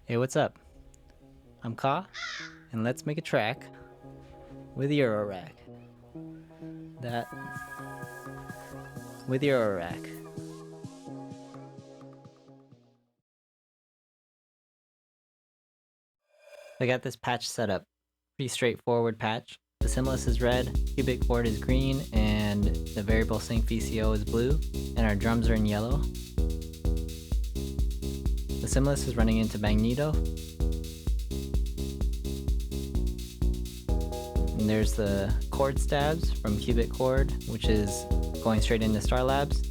Hey, what's up? I'm Ka, and let's make a track with EURORACK. That with EURORACK. I got this patch set up. Pretty straightforward patch. Basimilus is red, cubic chord is green, and the variable sync VCO is blue, and our drums are in yellow. Basimilus is running into magneto. And there's the chord stabs from cubic chord, which is going straight into Star Labs.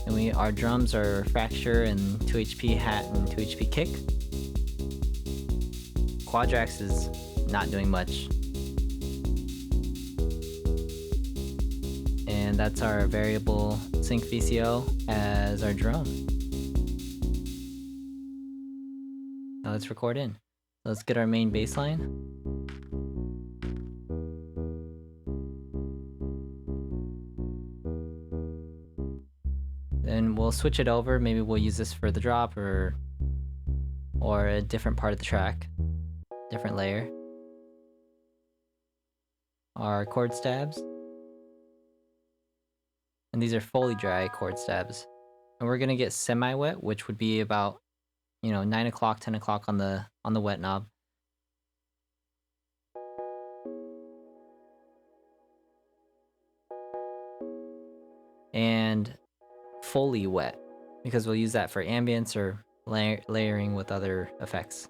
And our drums are fracture and 2HP hat and 2HP kick. Quadrax is not doing much. And that's our variable sync VCO as our drone. Now let's record in. Let's get our main bass line. Then we'll switch it over. Maybe we'll use this for the drop or a different part of the track, different layer. Our chord stabs. And these are fully dry chord stabs. And we're gonna get semi-wet, which would be about, 9 o'clock, 10 o'clock on the wet knob. And fully wet, because we'll use that for ambience or layering with other effects.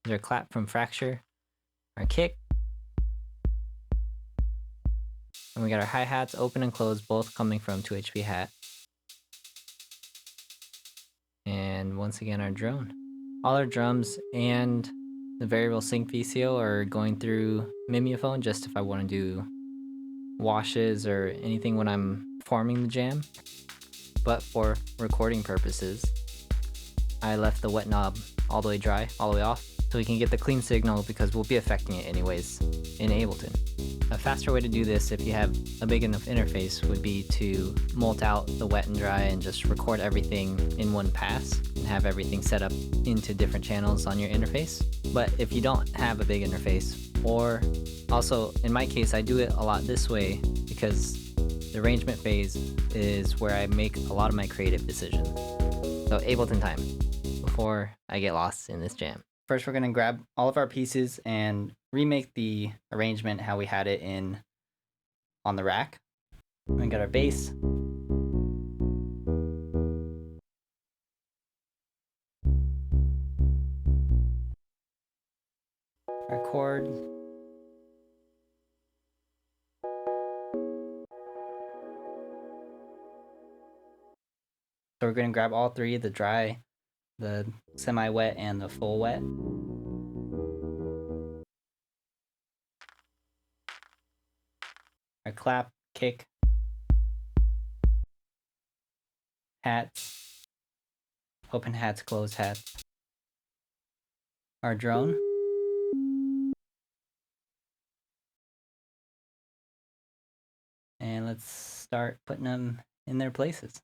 There's our clap from fracture, our kick, and we got our hi-hats open and closed, both coming from 2HP hat. And once again, our drone. All our drums and the variable sync VCO are going through Mimeophone, just if I want to do washes or anything when I'm forming the jam. But for recording purposes, I left the wet knob all the way dry, all the way off, so we can get the clean signal because we'll be affecting it anyways in Ableton. A faster way to do this, if you have a big enough interface, would be to mult out the wet and dry and just record everything in one pass and have everything set up into different channels on your interface. But if you don't have a big interface, or also in my case, I do it a lot this way because the arrangement phase is where I make a lot of my creative decisions. So Ableton time, before I get lost in this jam. First, we're going to grab all of our pieces and remake the arrangement how we had it on the rack. We got our bass. Our chord. So we're going to grab all three, the dry, the semi-wet, and the full wet. Our clap, kick, hats, open hats, closed hats. Our drone. And let's start putting them in their places.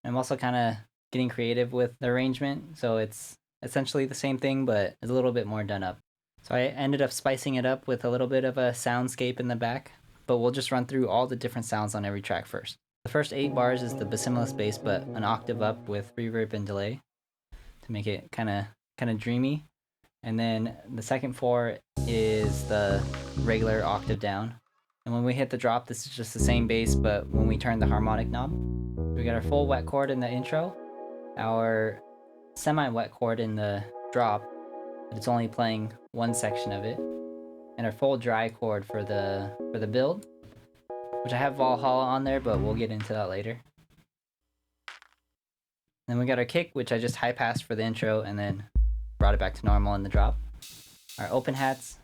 I'm also kind of getting creative with the arrangement, so it's essentially the same thing, but it's a little bit more done up. So I ended up spicing it up with a little bit of a soundscape in the back, but we'll just run through all the different sounds on every track first. The first 8 bars is the Basimilus bass, but an octave up with reverb and delay to make it kind of dreamy. And then the second 4 is the regular octave down. And when we hit the drop, this is just the same bass, but when we turn the harmonic knob, we got our full wet chord in the intro, our semi-wet chord in the drop, but it's only playing one section of it, and our full dry chord for the build, which I have Valhalla on there, but we'll get into that later. Then we got our kick, which I just high passed for the intro and then brought it back to normal in the drop. Our open hats,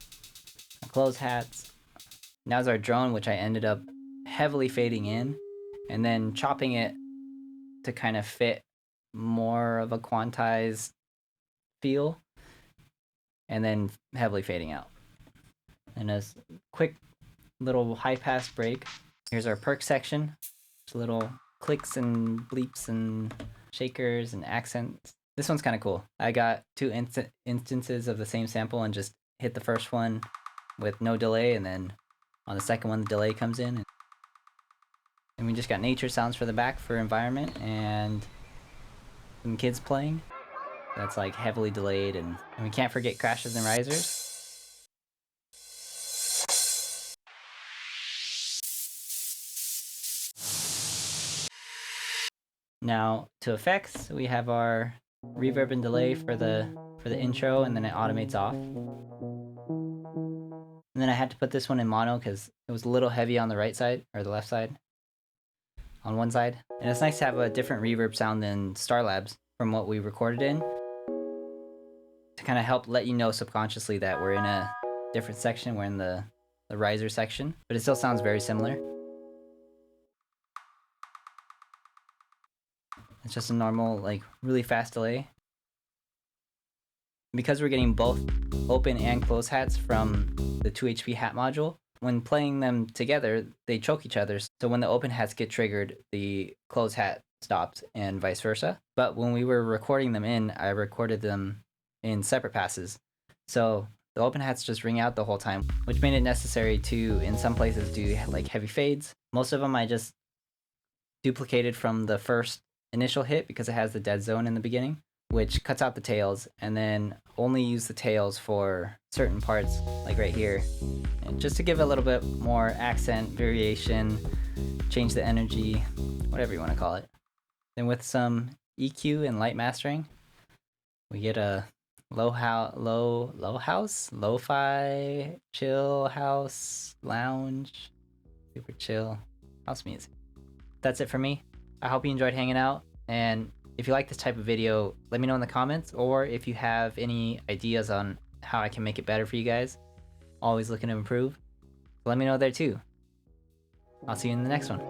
our closed hats. Now's our drone, which I ended up heavily fading in and then chopping it to kind of fit more of a quantized feel and then heavily fading out. And a quick little high pass break. Here's our perk section. Just little clicks and bleeps and shakers and accents. This one's kind of cool. I got two instances of the same sample and just hit the first one with no delay, and then on the second one the delay comes in. And we just got nature sounds for the back for environment and some kids playing. That's like heavily delayed, and we can't forget crashes and risers. Now to effects, we have our reverb and delay for the intro, and then it automates off. And then I had to put this one in mono because it was a little heavy on the right side, or the left side, on one side. And it's nice to have a different reverb sound than Starlab's from what we recorded in, to kind of help let you know subconsciously that we're in a different section. We're in the riser section, but it still sounds very similar. It's just a normal, like, really fast delay. Because we're getting both open and close hats from the 2 HP hat module, when playing them together, they choke each other. So when the open hats get triggered, the closed hat stops, and vice versa. But when we were recording them in, I recorded them in separate passes. So the open hats just ring out the whole time, which made it necessary to, in some places, do like heavy fades. Most of them I just duplicated from the first initial hit because it has the dead zone in the beginning, which cuts out the tails, and then only use the tails for certain parts, like right here, and just to give a little bit more accent, variation, change the energy, whatever you want to call it. Then with some EQ and light mastering, we get a lo-fi, chill house, lounge, super chill house music. That's it for me. I hope you enjoyed hanging out, and if you like this type of video, let me know in the comments, or if you have any ideas on how I can make it better for you guys. Always looking to improve. So let me know there too. I'll see you in the next one.